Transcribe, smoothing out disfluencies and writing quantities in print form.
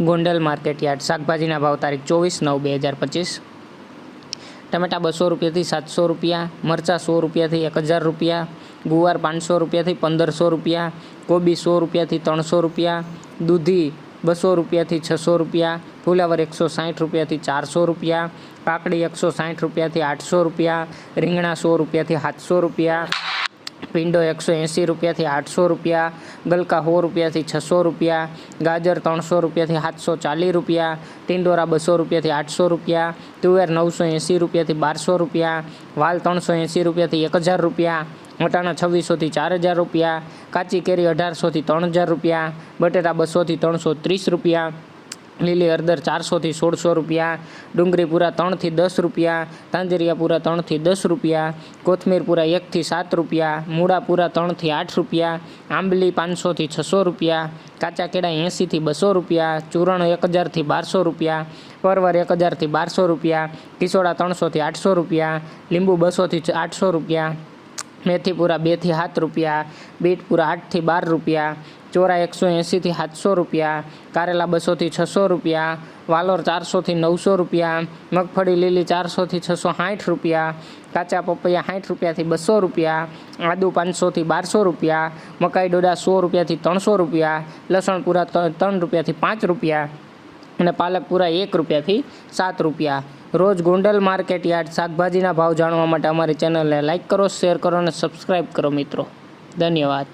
Gondal market yard શાકભાજીના ભાવ તારીખ 24/9/2025। ટમેટા 200 રૂપિયાથી 700 રૂપિયા, મરચાં 100 રૂપિયાથી 1000 રૂપિયા, ગુવાર 500 રૂપિયાથી 1500 રૂપિયા, કોબી 100 રૂપિયાથી 300 રૂપિયા, દૂધી 200 રૂપિયાથી 600 રૂપિયા, ફુલાવર 160 રૂપિયાથી 400 રૂપિયા, કાકડી 160 રૂપિયાથી 800 રૂપિયા, રીંગણા 100 રૂપિયાથી 700 રૂપિયા, ભીંડો 180 રૂપિયાથી 800 રૂપિયા, ગલકા 100 રૂપિયાથી 600 રૂપિયા, ગાજર 300 રૂપિયાથી 740 રૂપિયા, ટિંડોરા 200 રૂપિયાથી 800 રૂપિયા, તુવેર 980 રૂપિયાથી 1200 રૂપિયા, વાલ 380 રૂપિયાથી 1000 રૂપિયા, વટાણા 2600થી 4000 રૂપિયા, કાચી કેરી 1800થી 3000 રૂપિયા, બટેટા 200થી 330 રૂપિયા, લીલી હળદર 400થી 1600 રૂપિયા, ડુંગળી પૂરા 3થી 10 રૂપિયા, તાંજરિયા પૂરા 3થી 10 રૂપિયા, કોથમીર પૂરા 1થી 7 રૂપિયા, મૂળા પૂરા 3થી 8 રૂપિયા, આંબલી 500થી 600 રૂપિયા, કાચા કેળા 80થી 200 રૂપિયા, ચૂરણ 1000થી 1200 રૂપિયા, પરવર 1000થી 1200 રૂપિયા, કિસોડા 300થી 800 રૂપિયા, લીંબુ 200થી 800 રૂપિયા, મેથી પૂરા 2થી 7 રૂપિયા, બીટ પૂરા 8થી 12 રૂપિયા, ચોરા 180થી 700 રૂપિયા, કારેલા 200થી 600 રૂપિયા, વાલોર 400થી 900 રૂપિયા, મગફળી લીલી 400થી 660 રૂપિયા, કાચા પપૈયા 60 રૂપિયાથી 200 રૂપિયા, આદુ 500થી 1200 રૂપિયા, મકાઈ ડોડા 100 રૂપિયાથી 300 રૂપિયા, લસણ પૂરા 3 રૂપિયાથી 5 રૂપિયા અને પાલક પૂરા 1 રૂપિયાથી 7 રૂપિયા। રોજ ગોંડલ માર્કેટયાર્ડ શાકભાજીના ભાવ જાણવા માટે અમારી ચેનલને લાઇક કરો, શેર કરો અને સબસ્ક્રાઈબ કરો મિત્રો। ધન્યવાદ।